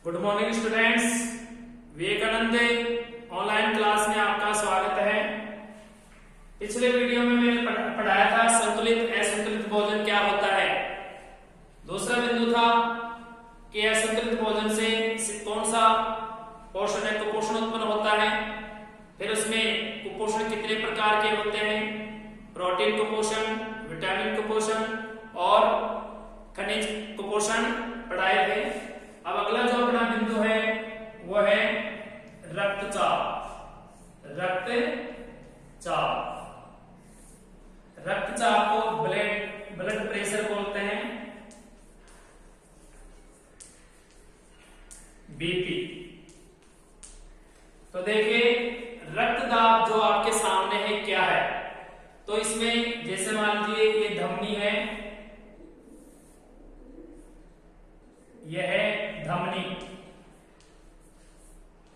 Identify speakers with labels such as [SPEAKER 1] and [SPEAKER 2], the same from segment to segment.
[SPEAKER 1] Good morning students, Vivekananda online class में आपका स्वागत है। पिछले वीडियो में मैंने पढ़ाया था संतुलित असंतुलित भोजन क्या होता है। दूसरा बिंदु था कि असंतुलित भोजन से कौन सा पोषण है, कुपोषण उत्पन्न होता है। फिर उसमें कुपोषण कितने प्रकार के होते हैं, प्रोटीन कुपोषण, विटामिन कुपोषण और खनिज कुपोषण पढ़ाए थे। अब अगला जो अपना बिंदु है वो है रक्तचाप। रक्तचाप को ब्लड प्रेशर बोलते हैं, बीपी। तो देखिए रक्त दाब जो आपके सामने है क्या है। तो इसमें जैसे मान लीजिए ये धमनी है, यह है धमनी,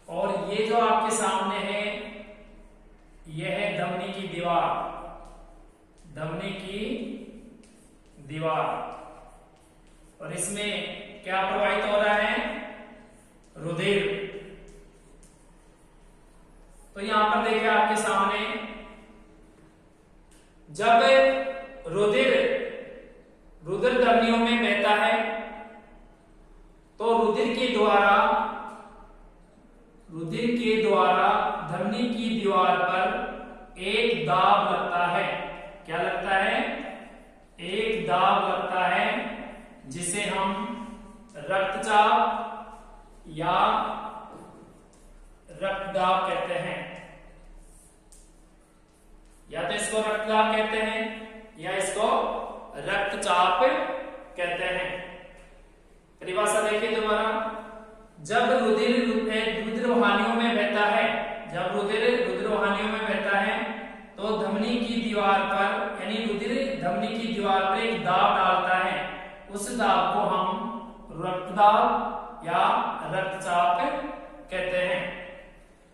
[SPEAKER 1] और ये जो आपके सामने है यह है धमनी की दीवार। और इसमें क्या प्रवाहित हो रहा है, रुधिर। तो यहां पर देखिए आपके सामने जब रुधिर धमनियों में बहता है तो रुधिर के द्वारा धमनी की दीवार पर एक दाब लगता है। क्या लगता है? एक दाब लगता है, जिसे हम रक्तचाप या रक्तदाब कहते हैं। या तो इसको रक्तदाब कहते हैं या इसको रक्तचाप कहते हैं। परिभाषा देखिए दोबारा। जब रुधिर वाहिनियों में बहता है, तो धमनी की दीवार पर यानी रुधिर धमनी की दीवार पर एक दाब डालता है। उस दाब को हम रक्तदाब या रक्तचाप कहते हैं।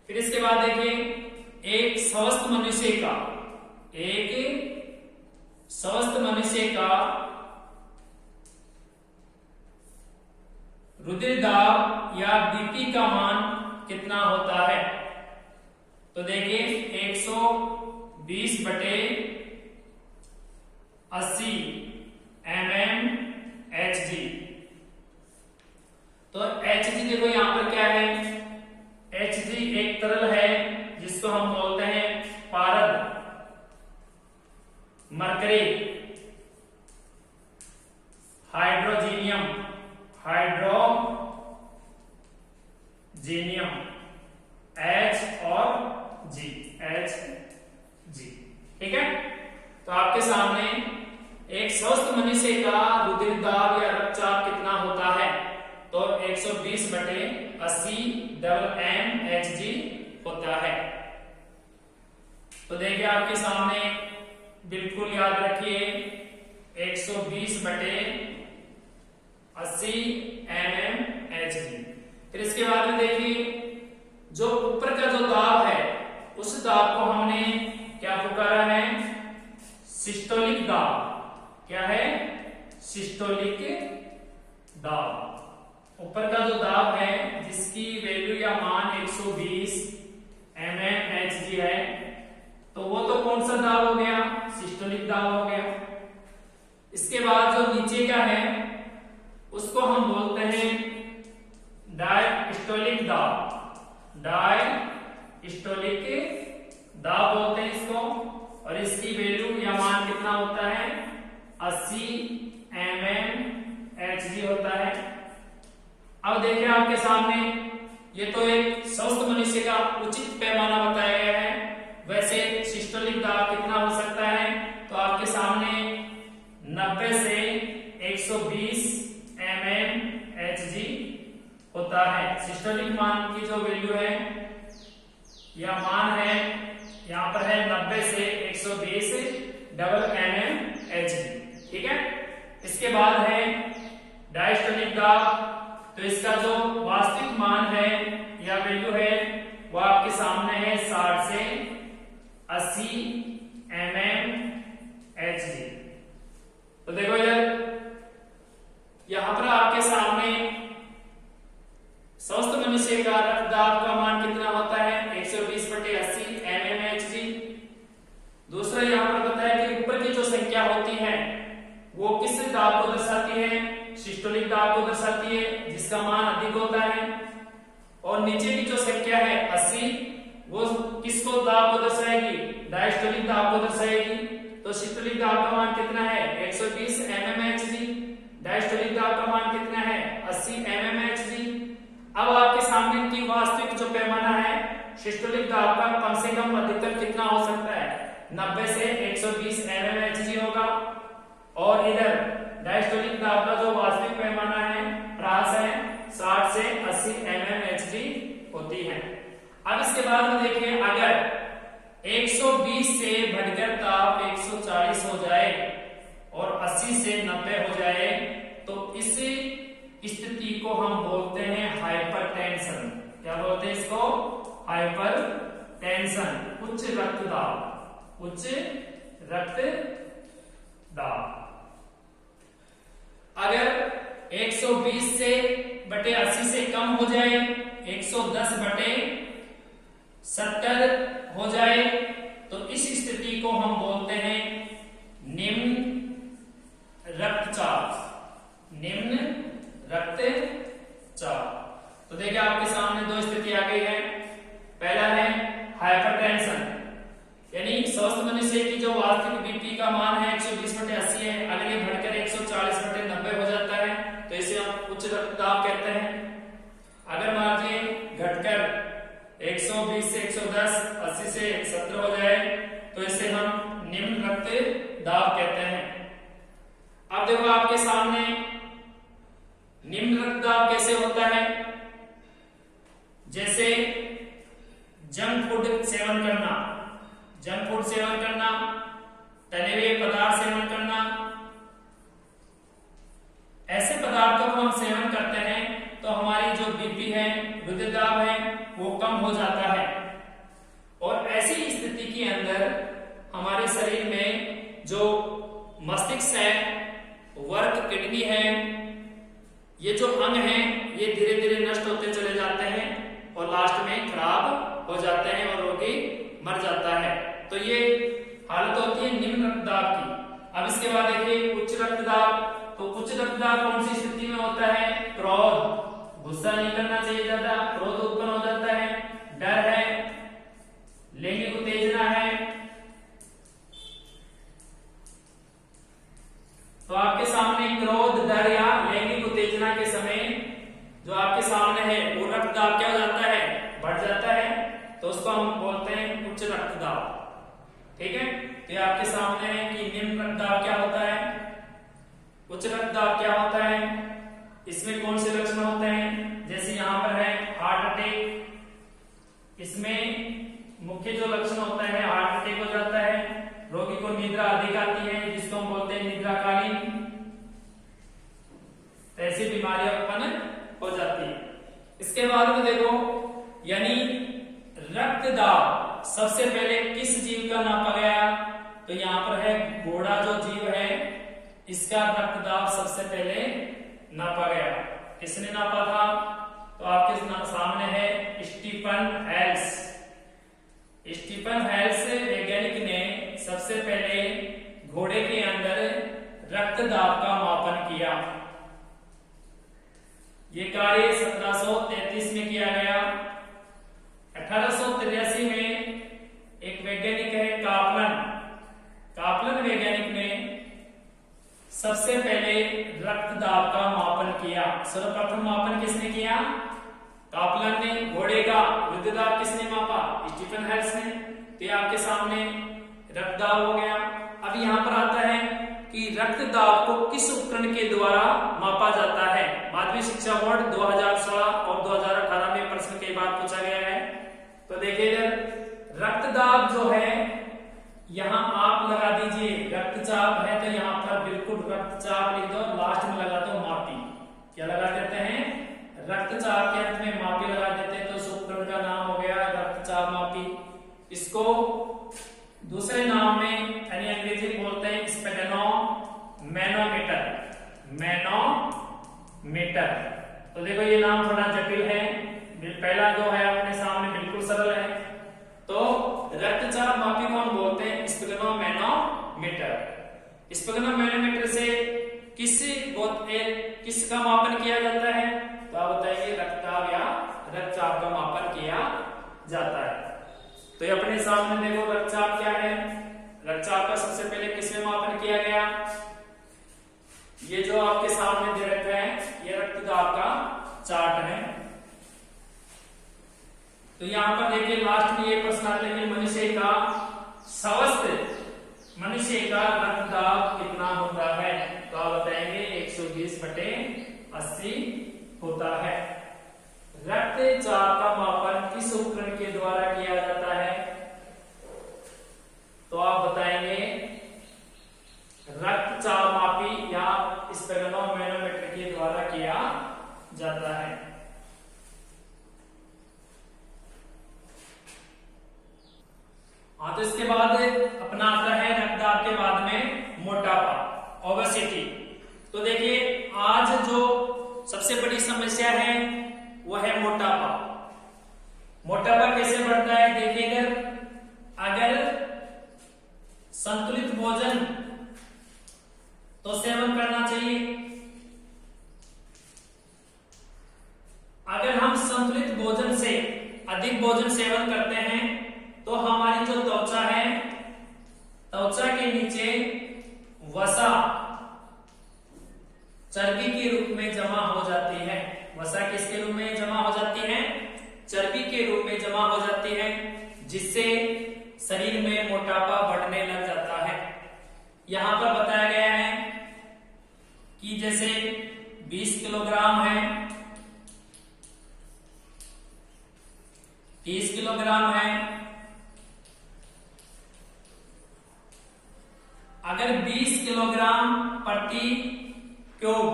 [SPEAKER 1] फिर इसके बाद देखिए एक स्वस्थ मनुष्य का रुधिर दाब या बीपी का मान कितना होता है। तो देखिए 120/80 mmHg। तो Hg देखो यहां पर क्या है, Hg एक तरल है जिसको हम बोलते हैं पारद, मरकरी, हाइड्रोजीनियम, H और G, ठीक है। तो आपके सामने एक स्वस्थ मनुष्य का रुधिर दाब या रक्तचाप कितना होता है, तो 120/80 mmHg होता है। तो देखिए आपके सामने, बिल्कुल याद रखिए 120/80 mmHg। फिर इसके बाद में देखिए जो ऊपर का जो दाब है उस दाब को हमने क्या पुकारा है, सिस्टोलिक दाब। क्या है? सिस्टोलिक दाब। ऊपर का जो दाब है जिसकी वैल्यू या मान 120 mmHg है, तो वो तो कौन सा दाब हो गया, सिस्टोलिक दाब हो गया। इसके बाद जो नीचे का है उसको हम बोलते हैं डायस्टोलिक दाब बोलते हैं इसको। और इसकी वैल्यू या मान कितना होता है, 80 mmHg होता है। अब देखिए आपके सामने ये तो एक स्वस्थ मनुष्य का उचित पैमाना बताया गया है। वैसे सिस्टोलिक दाब कितना हो सकता है, तो आपके सामने 90 से 120 mmHg होता है। सिस्टोलिक मान की जो वैल्यू है या मान है यहां पर है 90 से 120 mmHg, ठीक है। इसके बाद है डायस्टोलिक दाब। तो इसका जो वास्तविक मान है या वैल्यू है वो आपके सामने है 60 से 80 mmHg। तो देखो इधर यहां पर आपके सामने सिस्टोलिक दाब को दर्शाती है जिसका मान अधिक होता है, और नीचे की जो संख्या है 80 वो किसको दाब को दर्शाएगी, डायस्टोलिक दाब को दर्शाएगी। तो सिस्टोलिक दाब का मान कितना है 120 mmHg, डायस्टोलिक दाब का मान कितना है 80 mmHg। अब आपके सामने की वास्तविक जो पैमाना है सिस्टोलिक दाब का कम से कम अधिकतम कितना हो सकता है, 90 से 120 mmHg होगा, और इधर डायस्टोलिक दाब का जो वास्तविक पैमाना है ह्रास है 60 से 80 mmHg होती है। अब इसके बाद में देखिए अगर 120 से बढ़कर ताप 140 हो जाए और 80 से 90 हो जाए तो इस स्थिति को हम बोलते हैं हाइपरटेंशन। क्या बोलते हैं इसको, हाइपरटेंशन, उच्च रक्तदाब, उच्च रक्तदाब। अगर 120 से बटे 80 से कम हो जाए, 110 बटे 70 हो जाए तो इस स्थिति को हम बोलते हैं निम्न रक्तचाप, निम्न रक्तचाप। तो देखिए आपके सामने दो स्थिति आ गई है। पहला है हाइपरटेंशन, यानी स्वस्थ मनुष्य की जो वास्तविक बीपी का मान है 120 बटे 80 है, अगर ये बढ़कर 140 बटे 90 हो जाता है तो इसे हम उच्च रक्तदाब कहते हैं। अगर मान लीजिए घटकर 120 से 110, 80 से 70 हो जाए तो इसे हम निम्न रक्तदाब कहते हैं। अब देखो आपके सामने निम्न रक्तदाब कैसे होता है, जैसे जंक फूड सेवन करना, जंक फूड सेवन करना, तले हुए पदार्थ सेवन करना, ऐसे पदार्थों को हम सेवन करते हैं तो हमारी जो बीपी है, हृदय दाब है, वो कम हो जाता है। और ऐसी स्थिति के अंदर हमारे शरीर में जो मस्तिष्क है, वर्क, किडनी है, ये जो अंग हैं ये धीरे धीरे नष्ट होते चले जाते हैं और लास्ट में खराब हो जाते हैं और रोगी मर जाता है। तो ये हालत होती है निम्न रक्तदाब की। अब इसके बाद देखिए उच्च रक्तदाब। तो उच्च रक्तदाब कौन सी स्थिति में होता है, क्रोध, गुस्सा नहीं करना चाहिए ज्यादा, क्रोध उत्पन्न हो जाता है, डर है, लैंगिक उत्तेजना है। तो आपके सामने क्रोध, डर या लैंगिक उत्तेजना के समय जो आपके सामने है वो रक्तदाब क्या हो जाता है, बढ़ जाता है, तो उसको हम बोलते हैं उच्च रक्तदाब। ठीक है, तो ये आपके सामने है कि निम्न रक्तदाब क्या होता है, उच्च रक्तदाब क्या होता है, इसमें कौन से लक्षण होते हैं। जैसे यहाँ पर है हार्ट अटैक, इसमें मुख्य जो लक्षण होता है हार्ट अटैक हो जाता है, रोगी को निद्रा अधिक आती है जिसको हम बोलते हैं निद्राकालीन, ऐसी बीमारियां उत्पन्न हो जाती है। इसके बाद में देखो, यानी रक्तदाब सबसे पहले किस जीव का नापा गया, तो यहाँ पर है घोड़ा जो जीव है इसका रक्तदाब सबसे पहले नापा गया। किसने नापा था, तो आपके सामने है स्टीफन हेल्स। स्टीफन हेल्स वैज्ञानिक ने सबसे पहले घोड़े के अंदर रक्तदाब का मापन किया। ये कार्य 1733 में किया गया। 1883 में एक वैज्ञानिक है कापलन वैज्ञानिक ने सबसे पहले रक्तदाब का मापन किया। सर्वप्रथम मापन किसने किया, कापलन ने। घोड़े का रक्तदाब किसने मापा, स्टीफन हेल्स ने। तो आपके सामने रक्तदाब हो गया। अब यहाँ पर आता है कि रक्तदाब को किस उपकरण के द्वारा मापा जाता है। माध्यमिक शिक्षा बोर्ड 2016 और 2018 में प्रश्न के बाद पूछा गया है। तो देखिए रक्तदाब जो है यहाँ आप लगा दीजिए, रक्तचाप है तो यहाँ पर बिल्कुल रक्तचाप लिख दो, लास्ट में लगा दो मापी। क्या लगा देते हैं, रक्तचाप के अंत में मापी लगा देते हैं, तो उस उपकरण का नाम हो गया रक्तचाप मापी। इसको दूसरे नाम में यानी अंग्रेजी बोलते हैं स्पेगनोमैनोमीटर, मैनोमीटर। तो देखो ये नाम थोड़ा जटिल है, पहला जो है अपने सामने बिल्कुल सरल है। तो रक्तचाप मापी को हम बोलते हैं स्पेगनोमैनोमीटर। स्पेगनोमैनोमीटर से किसी किसका मापन किया जाता है? तो आप बताइए रक्तदाब या रक्तचाप का मापन किया जाता है। तो ये अपने सामने देखो रक्तचाप क्या है। रक्तचाप का सबसे पहले किसमें मापन किया गया? ये जो आपके सामने दे रखा है ये रक्तदाब का चार्ट है। तो यहाँ पर देखिए लास्ट में ये प्रश्न आता है कि मनुष्य का स्वस्थ मनुष्य का रक्तदाब कितना होता है? तो आप बताएंगे 120/80 होता है। रक्तचाप का मापन किस उपकरण के द्वारा किया जाता है? तो आप बताएंगे रक्तचाप मापी या स्पेगनोमैनोमीटर के द्वारा किया जाता है। हाँ, तो इसके बाद अपना आता है रक्तदाब के बाद में मोटापा, ओबेसिटी। तो देखिए आज जो सबसे बड़ी समस्या है वो है मोटापा। मोटापा कैसे बढ़ता है? देखिए अगर संतुलित भोजन तो सेवन करना चाहिए। अगर हम संतुलित भोजन से अधिक भोजन सेवन करते हैं तो हमारी जो त्वचा है, त्वचा के नीचे वसा चर्बी के रूप में जमा हो जाती है। वसा किसके रूप में जमा हो जाती है? चर्बी के रूप में जमा हो जाती है, जिससे शरीर में मोटापा बढ़ने लग जाता है। यहां पर बताया गया है कि जैसे 20 किलोग्राम है, 30 किलोग्राम है। अगर 20 किलोग्राम प्रति क्यूब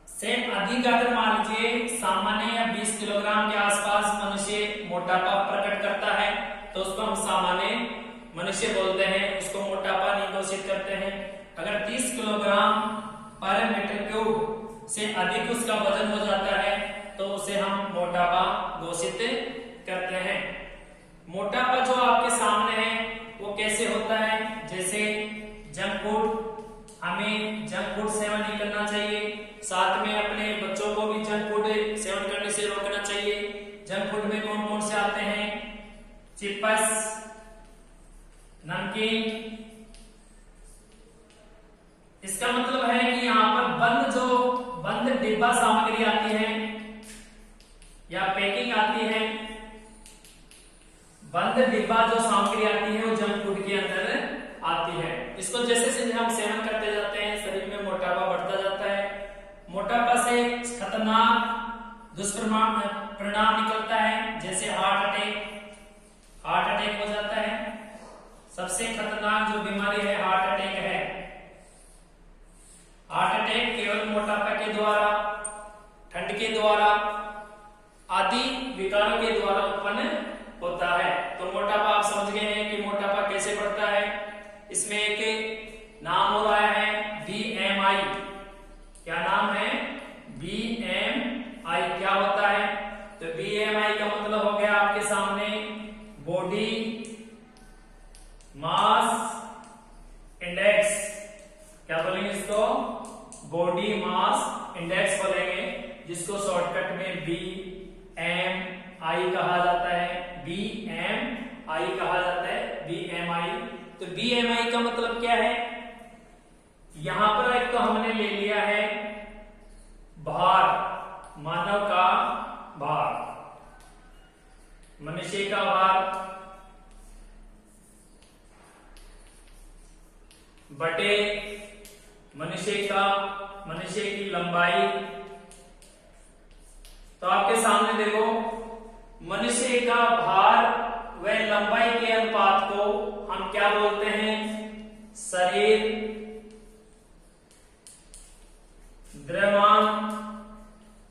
[SPEAKER 1] से अधिक अगर मान लीजिए सामान्य या 20 किलोग्राम के आसपास मनुष्य मोटापा प्रकट करता है तो उसको हम सामान्य मनुष्य बोलते हैं, उसको मोटापा नहीं घोषित करते हैं। अगर 30 किलोग्राम पर मीटर क्यूब से अधिक उसका वजन हो जाता है तो उसे हम मोटापा घोषित करते हैं। मोटापा जो आपके सामने है वो कैसे होता है? जैसे जंक फूड, हमें जंक फूड सेवन नहीं करना चाहिए। साथ में अपने बच्चों को भी जंक फूड सेवन करने से रोकना चाहिए। जंक फूड में कौन कौन से आते हैं? चिप्स, नमकीन। इसका मतलब है कि यहाँ पर बंद डिब्बा सामग्री आती है या पैकिंग आती है। बंद डिब्बा जो सामग्री आती है वो जंक फूड के अंदर आती है। इसको जैसे जैसे हम सेवन करते जाते हैं शरीर में मोटापा बढ़ता जाता है। मोटापा से खतरनाक दुष्परिणाम निकलता है, जैसे हार्ट अटैक हो जाता है। सबसे खतरनाक जो बीमारी है हार्ट अटैक है। हार्ट अटैक केवल मोटापा के द्वारा, ठंड के द्वारा आदि विकारों के द्वारा उत्पन्न होता है। तो मोटापा आप समझ गए हैं कि मोटापा कैसे बढ़ता है। इसमें एक नाम हो रहा है BMI। क्या नाम है? BMI। क्या होता है? तो BMI का मतलब हो गया आपके सामने बॉडी मास इंडेक्स। क्या बोलेंगे इसको? बॉडी मास इंडेक्स बोलेंगे, जिसको शॉर्टकट में BMI कहा जाता है। BMI कहा जाता है, BMI। तो BMI का मतलब क्या है? यहां पर एक तो हमने ले लिया है भार, मानव का भार, मनुष्य का भार बटे मनुष्य की लंबाई। तो आपके सामने देखो मनुष्य का भार व लंबाई के अनुपात को हम क्या बोलते हैं? शरीर द्रव्यमान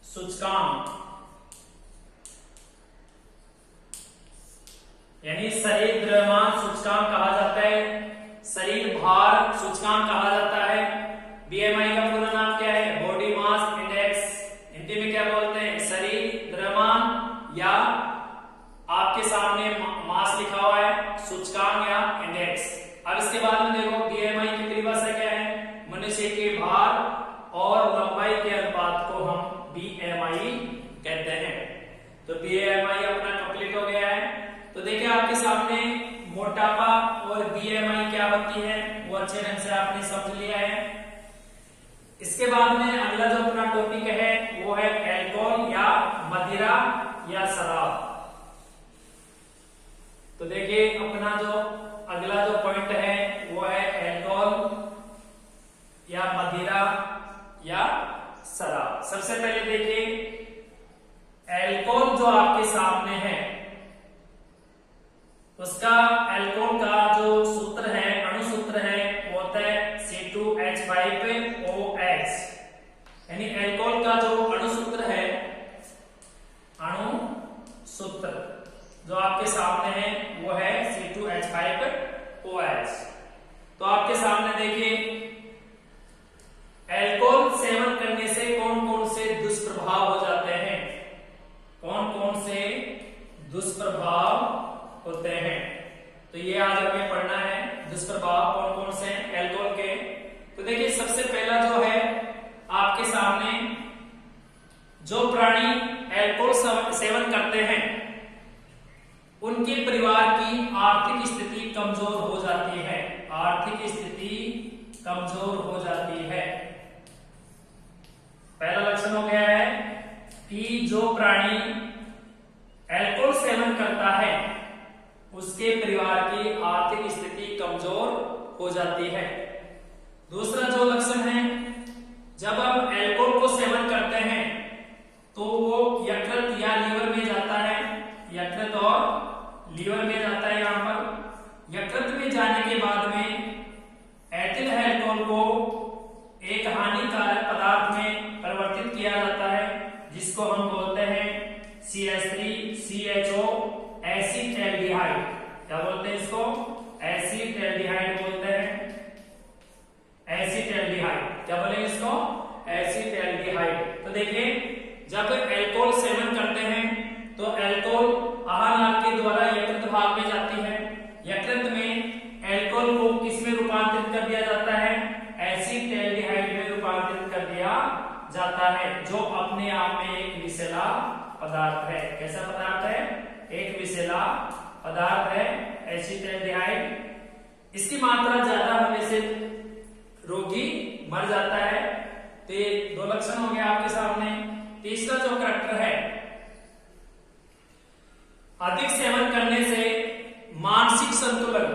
[SPEAKER 1] सूचकांक, यानी शरीर द्रव्यमान सूचकांक कहा जाता है, शरीर भार सूचकांक कहा जाता है। BMI का पूरा नाम क्या है? Body mass index. हिंदी में क्या बोलते हैं? शरीर द्रव्यमान, या आपके सामने मास लिखा हुआ है, सूचकांक या इंडेक्स। अब इसके बाद में देखो BMI की परिभाषा क्या है? मनुष्य के भार और जाती है वो अच्छे ढंग से आपने समझ लिया है। इसके बाद में अगला जो अपना टॉपिक है वो है अल्कोहल या मदिरा या शराब। तो देखिए अपना जो अगला जो पॉइंट है वो है अल्कोहल या मदिरा या शराब। सबसे पहले देखिए अल्कोहल जो आपके सामने है उसका अल्कोहल का जो सूत्र है, अणुसूत्र है वो होता है C2H5OH। यानी अल्कोहल का जो अणुसूत्र है, अणुसूत्र जो आपके सामने है वो है C2H5OH। तो आपके सामने देखिए अल्कोहल सेवन करने से कौन कौन से दुष्प्रभाव हो जाते हैं, कौन कौन से दुष्प्रभाव होते हैं। तो ये आज हमें पढ़ना है, दुष्प्रभाव कौन कौन से अल्कोहल के। तो देखिए सबसे पहला जो है आपके सामने, जो प्राणी अल्कोहल सेवन करते हैं उनके परिवार की आर्थिक स्थिति कमजोर हो जाती है, आर्थिक स्थिति कमजोर हो जाती है। पहला लक्षण हो गया है कि जो प्राणी अल्कोहल सेवन करता है उसके परिवार की आर्थिक स्थिति कमजोर हो जाती है। दूसरा जो लक्षण है, जब हम अल्कोहल को सेवन करते हैं तो वो यकृत या लीवर में जाता है, यकृत और लीवर में जाता है। यहां पर यकृत में जाने के बाद में एथिल अल्कोहल को एक हानिकारक पदार्थ में परिवर्तित किया जाता है जिसको हम बोलते हैं CH3CHO एसिटाल्डिहाइड। क्या बोलते हैं इसको? एसिटाल्डिहाइड बोलते हैं, एसिटाल्डिहाइड। क्या बोलेंगे इसको? एसिटाल्डिहाइड। तो देखिए जब अल्कोहल सेवन करते हैं तो अल्कोहल आहार नाल के द्वारा यकृत भाग में जाती है, यकृत में अल्कोहल को किसमें रूपांतरित कर दिया जाता है? एसिटाल्डिहाइड में रूपांतरित कर दिया जाता है, जो अपने आप में एक विषैला पदार्थ है। कैसा पदार्थ है? एक विषैला पदार्थ है एसिटाल्डिहाइड। इसकी मात्रा ज्यादा होने से रोगी मर जाता है। तो ये दो लक्षण हो गए आपके सामने। तीसरा जो करैक्टर है, अधिक सेवन करने से मानसिक संतुलन,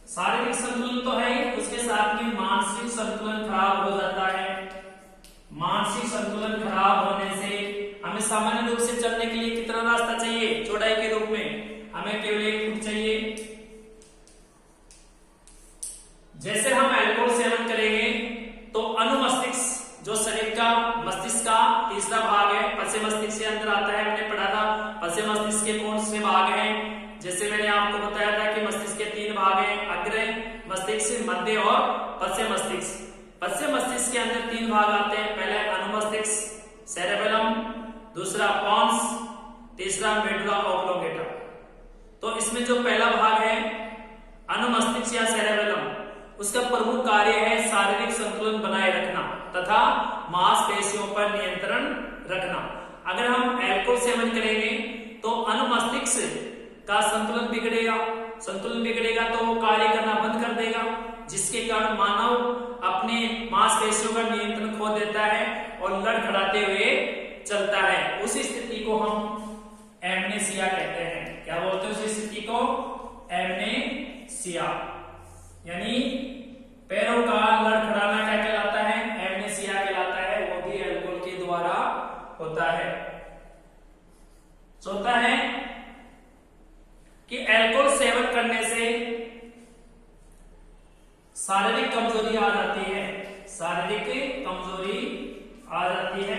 [SPEAKER 1] शारीरिक संतुलन तो है ही, उसके साथ में मानसिक संतुलन खराब हो जाता है। मानसिक संतुलन खराब होने से हमें सामान्य रूप से चलने के लिए कितना रास्ता चाहिए चौड़ाई के रूप में? हमें केवल 1 फुट चाहिए। जैसे हम अल्कोहल सेवन करेंगे तो अनुमस्तिष्क, जो शरीर का मस्तिष्क का तीसरा भाग है, पश्चिम मस्तिष्क से अंदर आता है। हमने पढ़ा था पश्चिम मस्तिष्क के कौन से भाग हैं। जैसे मैंने आपको बताया था कि मस्तिष्क के 3 भाग हैं, अग्र मस्तिष्क, मध्य और पश्चिम मस्तिष्क। पश्चिम मस्तिष्क के अंदर 3 भाग आते हैं। पहले अनुमस्तिष्क सेरेबेलम, दूसरा पॉन्स, तीसरा मेडुला ऑब्लोंगेटा। तो इसमें जो पहला भाग है अनुमस्तिष्क या सेरेबेलम, उसका प्रमुख कार्य है शारीरिक संतुलन बनाए रखना तथा मांसपेशियों पर नियंत्रण रखना। अगर हम अल्कोहल सेवन करेंगे तो अनुमस्तिष्क का संतुलन बिगड़ेगा, संतुलन बिगड़ेगा तो वो कार्य करना बंद कर देगा, जिसके कारण मानव अपने मांसपेशियों का नियंत्रण खो देता है और लड़खड़ाते हुए चलता है। उस स्थिति को हम एमनेसिया कहते हैं। क्या बोलते हैं उस स्थिति को? एमनेसिया। यानी पैरों का लड़खड़ाना क्या कहलाता है? एमनेसिया कहलाता है। वो भी अल्कोहल के द्वारा होता है। चौथा है कि अल्कोहल सेवन करने से शारीरिक कमजोरी आ जाती है, शारीरिक कमजोरी आ जाती है।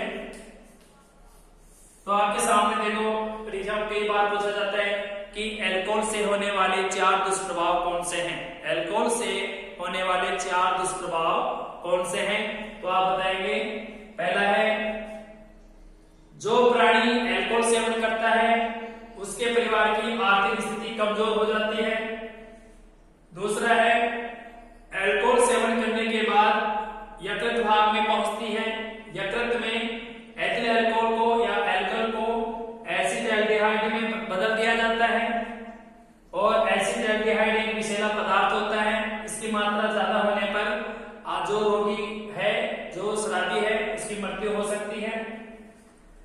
[SPEAKER 1] तो आपके सामने देखो एग्जाम कई बार पूछा जाता है कि अल्कोहल से होने वाले 4 दुष्प्रभाव कौन से हैं? अल्कोहल से होने वाले 4 दुष्प्रभाव कौन से हैं? तो आप बताएंगे। पहला है, जो प्राणी अल्कोहल सेवन करता है उसके परिवार की आर्थिक स्थिति कमजोर हो जाती है। दूसरा है, अल्कोहल सेवन करने के बाद यकृत भाग में पहुंचती है, यकृत में एथिल अल्कोहल को या अल्कोहल को एसिटाल्डिहाइड में बदल दिया जाता है और एसिटाल्डिहाइड एक विषैला पदार्थ होता है, इसकी मात्रा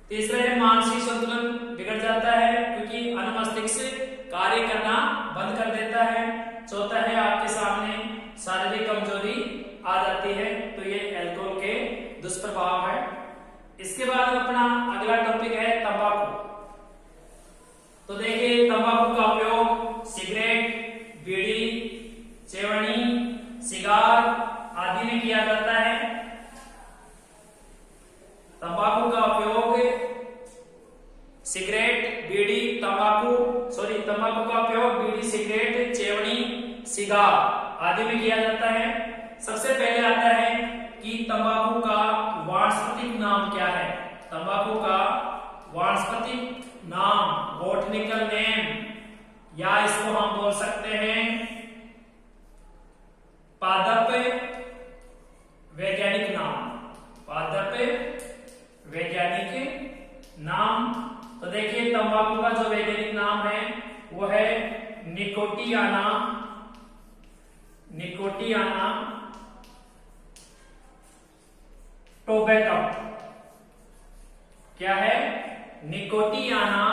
[SPEAKER 1] तीसरा है मानसिक संतुलन बिगड़ जाता है क्योंकि अनुमस्तिष्क कार्य करना बंद कर देता है। चौथा है आपके सामने शारीरिक कमजोरी आ जाती है। तो ये अल्कोहल के दुष्प्रभाव है। इसके बाद अपना अगला टॉपिक है तंबाकू। तो देखिए तंबाकू का उपयोग सिगरेट, बीड़ी, चेवनी, सिगार आदि में किया जाता है। तंबाकू का उपयोग सिगरेट, बीड़ी, तंबाकू का उपयोग बीड़ी, सिगरेट, चेवनी, सिगार आदि में किया जाता है। सबसे पहले आता है कि तंबाकू का वानस्पतिक नाम क्या है। तंबाकू का वानस्पतिक नाम, बॉटनिकल नेम, या इसको हम बोल सकते हैं पादप वैज्ञानिक नाम। पादप वैज्ञानिक नाम। तो देखिए तंबाकू का जो वैज्ञानिक नाम है वो है निकोटियाना। Nicotiana tabacum. क्या है? Nicotiana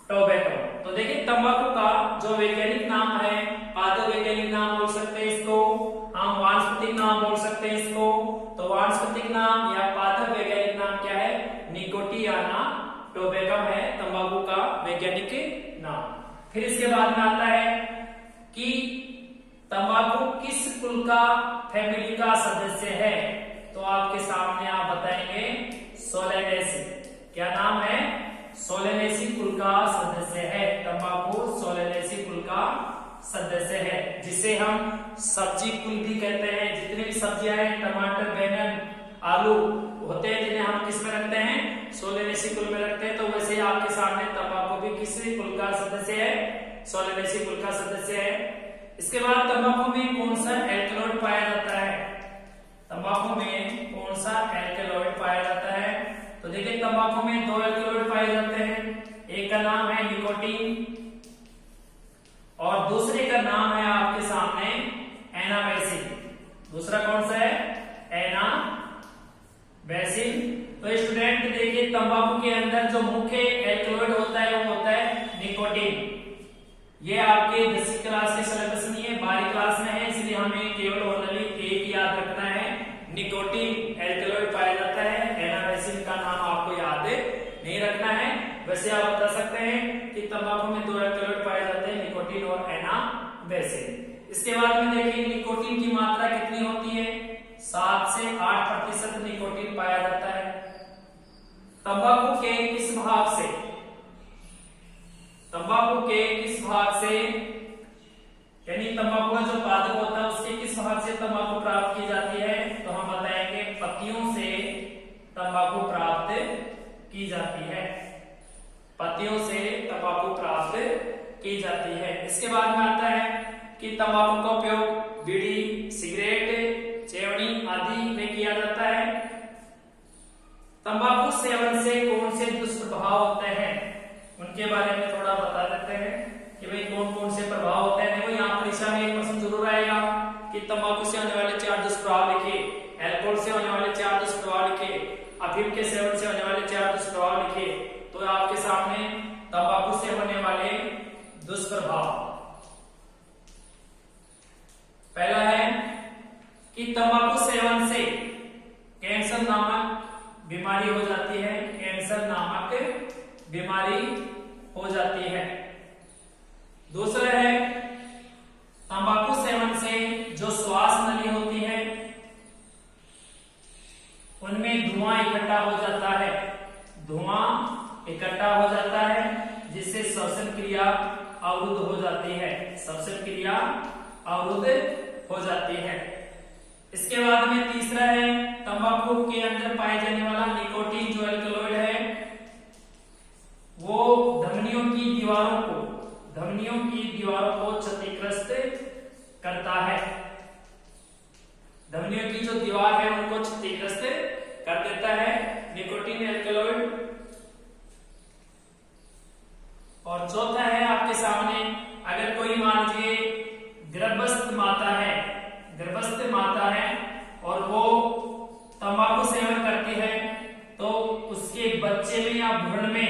[SPEAKER 1] tabacum. तो देखिए तंबाकू का जो वैज्ञानिक नाम है, पादप वैज्ञानिक नाम बोल सकते हैं इसको, हम वानस्पतिक नाम बोल सकते हैं इसको। तो वानस्पतिक नाम या पादप वैज्ञानिक नाम क्या है? निकोटियाना टोबैकम है तंबाकू का वैज्ञानिक नाम। फिर इसके बाद में आता है कि तंबाकू किस कुल का, फैमिली का सदस्य है। तो आपके सामने आप बताएंगे सोलेनेसी। क्या नाम है? सोलेनेसी कुल का सदस्य है। तंबाकू सोलेनेसी कुल का सदस्य है, जिसे हम सब्जी कुल भी कहते हैं। जितनी भी सब्जियां हैं, टमाटर, बैंगन, आलू होते हैं, जिन्हें हम किस में रखते हैं? सोलेनेसी कुल में रखते हैं। तो वैसे आपके सामने तंबाकू भी किस कुल का सदस्य है? सोलेनेसी कुल का सदस्य है। इसके बाद तंबाकू में कौन सा एल्कलॉइड पाया जाता है? तंबाकू में कौन सा एल्कलॉइड पाया जाता है? तो देखिए तंबाकू में दो एल्कलॉइड पाए जाते हैं। एक का नाम है निकोटीन और दूसरे का नाम है आपके सामने एनाबेसिन। दूसरा कौन सा है? एनाबेसिन। तो स्टूडेंट देखिए तंबाकू के अंदर जो मुख्य एल्कलॉइड होता है वो होता है निकोटीन। ये आपके 10वीं क्लास के सिलेबस में है, 12वीं क्लास में है, इसलिए हमें केवल ओनली एक याद रखना है। निकोटीन एल्कलॉइड पाया जाता है। एनाबेसिन का नाम आपको याद नहीं रखना है। वैसे आप बता सकते हैं कि तंबाकू में दो एल्कलॉइड पाए जाते हैं, निकोटीन और एनाबेसिन। इसके बाद में देखिए निकोटीन की मात्रा कितनी होती है? 7 से 8% निकोटीन पाया जाता है। तंबाकू के किस भाग से, तंबाकू के किस भाग से, यानी तंबाकू का जो पादप होता है उसके किस भाग से तंबाकू प्राप्त की जाती है? तो हम बताएंगे पत्तियों से तंबाकू प्राप्त की जाती है। पत्तियों से तंबाकू प्राप्त की जाती है। इसके बाद में आता है कि तंबाकू का उपयोग बीड़ी, सिगरेट, चेवनी आदि में किया जाता है। तंबाकू सेवन से कौन से दुष्प्रभाव होते हैं, उनके बारे में थोड़ा बता देते हैं कि भाई कौन कौन से प्रभाव होते हैं। देखो यहाँ परीक्षा में एक प्रश्न जरूर आएगा कि तंबाकू से होने वाले 4 दुष्प्रभाव लिखिए, अल्कोहल से होने वाले 4 दुष्प्रभाव लिखिए, अफीम के सेवन से होने वाले 4 दुष्प्रभाव लिखिए। तो आपके सामने तंबाकू से होने वाले दुष्प्रभाव, पहला है कि तंबाकू सेवन से कैंसर नामक बीमारी हो जाती है। कैंसर नामक बीमारी हो जाती है। दूसरा है तंबाकू सेवन से जो श्वास नली होती है उनमें धुआं इकट्ठा हो जाता है। धुआं इकट्ठा हो जाता है जिससे श्वसन क्रिया अवरुद्ध हो जाती है। श्वसन क्रिया अवरुद्ध हो जाती है। इसके बाद में तीसरा है तंबाकू के अंदर पाए जाने वाला निकोटीन जो एल्कलॉइड है वो धमनियों की दीवारों को क्षतिग्रस्त करता है। धमनियों की जो दीवार है उनको क्षतिग्रस्त कर देता है निकोटीन एल्कलॉइड। और चौथा है आपके सामने, अगर कोई मान लीजिए गर्भस्थ माता है और वो तंबाकू सेवन करती है तो उसके बच्चे में या भ्रूण में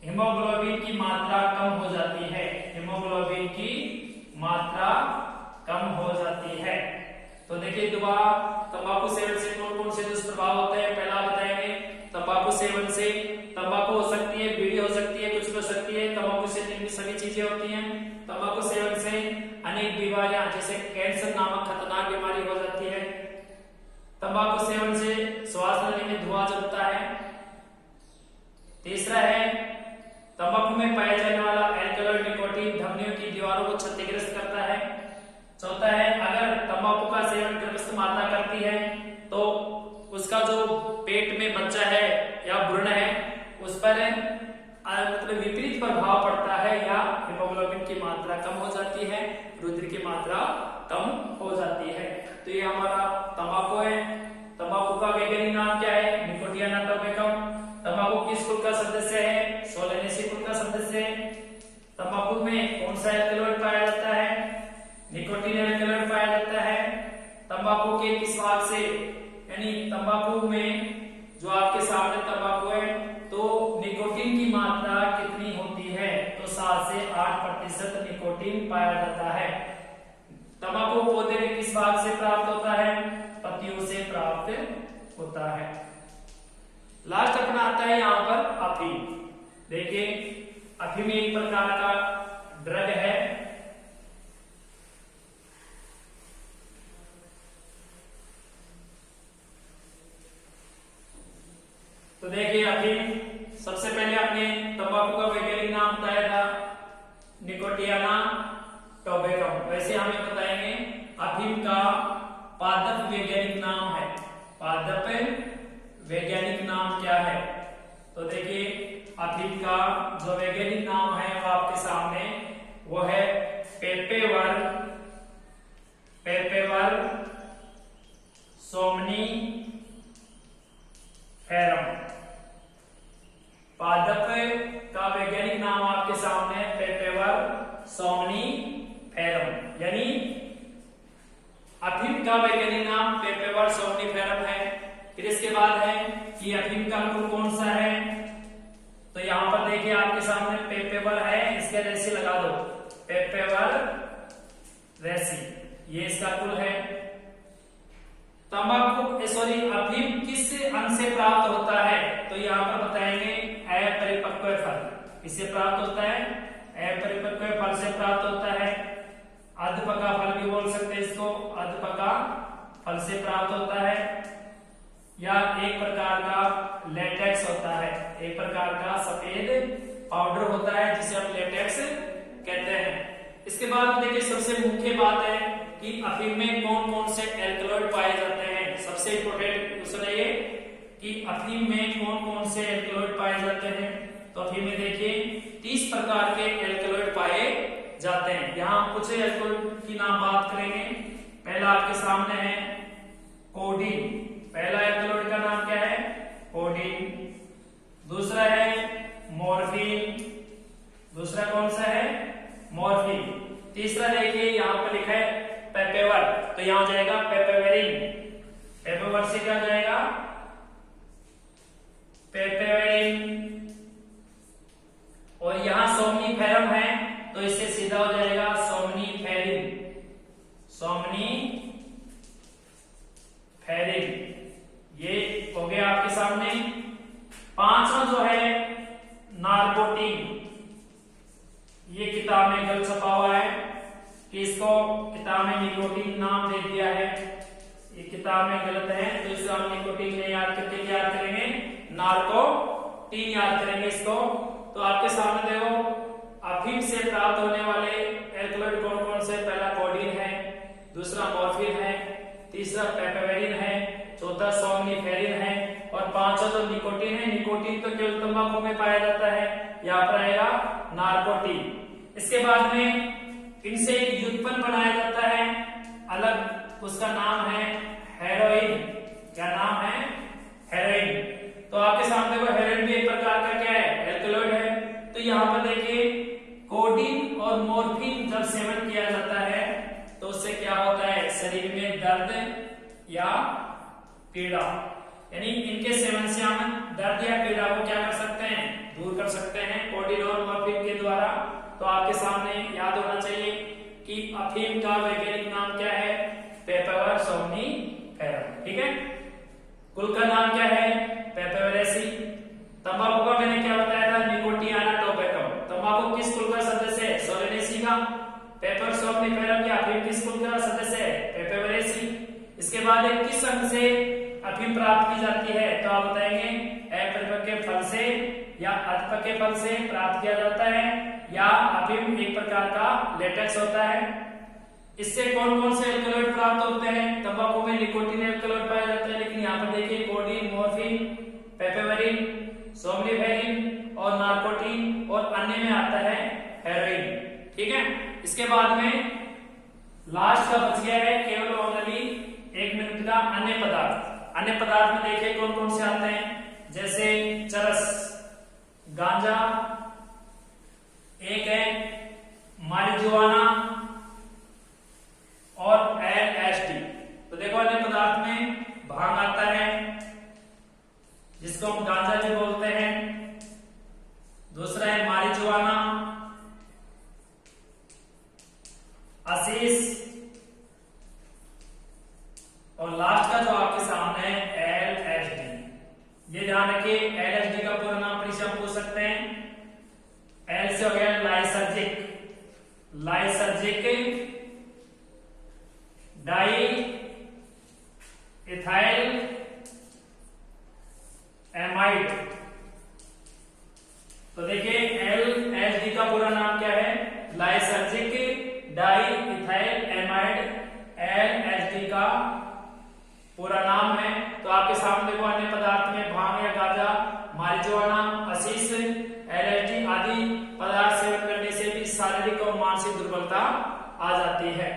[SPEAKER 1] हीमोग्लोबिन की मात्रा कम हो जाती है, हीमोग्लोबिन की मात्रा कम हो जाती है। तो देखिए दोबारा, तंबाकू सेवन से कौन कौन से दुष्प्रभाव होते हैं पहला बताएंगे। तंबाकू सेवन से तंबाकू हो सकती है, बीड़ी हो सकती है, कुछ हो सकती है, तंबाकू से निम्न सभी चीजें होती हैं। तंबाकू सेवन से अनेक बीमारियां जैसे कैंसर नामक खतरनाक बीमारी हो जाती है। तंबाकू सेवन से श्वास लेने में धुआं जमता है। तीसरा है तंबाकू में पाया जाने वाला एल्कलॉइड निकोटीन धमनियों की दीवारों को क्षतिग्रस्त करता है। चौथा है अगर तंबाकू का सेवन गर्भस्थ माता करती है तो उसका जो पेट में बच्चा है या भ्रूण है उस पर मतलब विपरीत प्रभाव पड़ता है, या हीमोग्लोबिन की मात्रा कम हो जाती है, रुधिर की मात्रा कम हो जाती है। तो ये हमारा तंबाकू है। तंबाकू का वैज्ञानिक नाम क्या है? Nicotiana tabacum. तंबाकू किस कुल का सदस्य है? सोलेनेसी कुल का सदस्य है। तंबाकू में कौन सा एल्कलॉइड पाया जाता है? निकोटीन एल्कलॉइड पाया जाता है। तंबाकू के किस भाग से, यानी तंबाकू में जो आपके सामने तंबाकू है तो निकोटीन की मात्रा कितनी होती है? तो 7 से 8% निकोटीन पाया जाता है। तंबाकू पौधे के किस भाग से प्राप्त होता है? पत्तियों से प्राप्त होता है। लास्ट अपना आता है यहाँ पर अफीम। देखिए अफीम एक प्रकार का ड्रग है। तो देखिए अफीम, सबसे पहले आपने तंबाकू का वैज्ञानिक नाम बताया था निकोटियाना टोबैकम। वैसे हमें बताएंगे अफीम का पादप वैज्ञानिक नाम है। पादप वैज्ञानिक नाम क्या है? तो देखिए अफीम का जो वैज्ञानिक नाम है वो आपके सामने वो है पेपेवर सोमनीफेरम। पादप का वैज्ञानिक नाम आपके सामने पेपेवर सोमनीफेरम, यानी अफीम का वैज्ञानिक नाम पेपेवर सोमनीफेरम है। फिर इसके बाद है कि अफीम का कुल कौन सा है? तो यहां पर देखिए आपके सामने पेपेवर है, इसके रेसी लगा दो, पेपेवर रेसी, ये इसका कुल है। तंबाकू अफीम किस अंग से प्राप्त होता है? तो यहाँ पर बताएंगे अपरिपक्व फल। इससे प्राप्त होता है, अपरिपक्व फल से प्राप्त होता है। अधपका फल भी बोल सकते हैं इसको, अधपका फल से प्राप्त होता है। या एक प्रकार का लेटेक्स होता है, एक प्रकार का सफेद पाउडर होता है जिसे हम लेटेक्स कहते हैं। इसके बाद देखिए सबसे मुख्य बात है कि अफीम में कौन कौन से एल्कलॉइड पाए जाते हैं। सबसे इंपॉर्टेंट क्वेश्चन है ये कि अफीम में कौन कौन से एल्कलॉइड पाए जाते हैं। तो अफीम में देखिए 30 प्रकार के एल्कलॉइड पाए जाते हैं। यहाँ कुछ एल्कलॉइड की नाम बात करेंगे। पहला आपके सामने है कोडीन। पहला एल्कलॉइड का नाम क्या है? कोडीन। दूसरा है मॉर्फिन। दूसरा कौन सा है? मॉर्फिन। तीसरा देखिए यहाँ पर लिखा है पेपेवर, तो यहां जाएगा पेपेवेरिन। पेपेवर से क्या जाएगा? पेपेवेरिन। और यहां सोमनीफेरम है तो इससे सीधा हो जाएगा सोमनीफेरिन। सोमनीफेरिन ये हो गया आपके सामने। पांचवा जो है नार्कोटीन। ये किताब में गलत छपा हुआ है कि इसको किताब में निकोटीन नाम दे दिया है, ये किताब में गलत है, तो इसे हम निकोटीन नहीं याद करके क्या याद करेंगे? नार्कोटीन याद करेंगे इसको। तो आपके सामने देखो अफीम से प्राप्त होने वाले एल्कलॉइड कौन कौन से? पहला कोडीन है, दूसरा मॉर्फिन है, तीसरा पेपेवेरिन है, चौथा सोमनीफेरिन है और पांचवा जो निकोटीन है। निकोटीन तो केवल तंबाकू में पाया जाता है, यहाँ पर आएगा नार्कोटीन। इसके बाद में इनसे एक व्युत्पन्न बनाया जाता है अलग, उसका नाम है हेरोइन। क्या नाम है? हेरोइन। तो आपके सामने वो हेरोइन भी एक प्रकार का क्या है? एल्कलॉइड है। तो यहाँ पर देखिए कोडीन और मॉर्फिन जब सेवन किया जाता है तो उससे क्या होता है? शरीर में दर्द या पीड़ा, यानी इनके सेवन से हम दर्द या पीड़ा कर सकते हैं कोडीन और मॉर्फिन के द्वारा। तो आपके सामने याद होना चाहिए कि अफीम का वैज्ञानिक नाम क्या है, पेपावर सोम्निफेरम। ठीक है, कुल का नाम क्या है, पेपावरेसी। तंबाकू का मैंने क्या बताया था, निकोटियाना टोबैकम। तंबाकू किस कुल का सदस्य है, सोलेनेसी का। पेपर सोम्निफेरम या अफीम किस कुल का सदस्य है, पेपावरेसी। इसके बाद किस अंग से अफीम प्राप्त की जाती है, तो आप बताएंगे अपरिपक्व फल से या अधपक्व फल से प्राप्त किया जाता है, या अफीम एक प्रकार का लेटेक्स होता है। इससे कौन कौन से एल्कलॉइड प्राप्त होते हैं, तंबाकू में निकोटीन एल्कलॉइड पाया जाता है, लेकिन यहाँ पर देखिए कोडीन, मॉर्फिन, पेपावरिन, सोम्निफेरिन और नार्कोटीन, और अन्य में आता है हेरोइन। ठीक है, इसके बाद में लास्ट का बच गया है केवल ओनली 1 मिनट का अन्य पदार्थ। अन्य पदार्थ में देखिए कौन कौन से आते हैं, जैसे चरस, गांजा, एक है मारिजुआना और एलएसडी। तो देखो अन्य पदार्थ में भांग आता है, जिसको हम गांजा भी बोलते हैं। दूसरा है मारिजुआना, आशीष, और लास्ट का जो आपके सामने है एलएसडी। ये ध्यान रखिए, एलएसडी का पूरा नाम फिर से हम पूछ सकते हैं। एल से हो गया lysergic, lysergic di ethyl amide. तो देखिए एलएसडी का पूरा नाम क्या है, lysergic di ethyl amide, LSD का पूरा नाम है। तो आपके सामने देखो अन्य पदार्थ में भांग या गांजा, मारिजुआना, आशीष, एलएसडी आदि पदार्थ सेवन करने से भी शारीरिक और मानसिक दुर्बलता आ जाती है।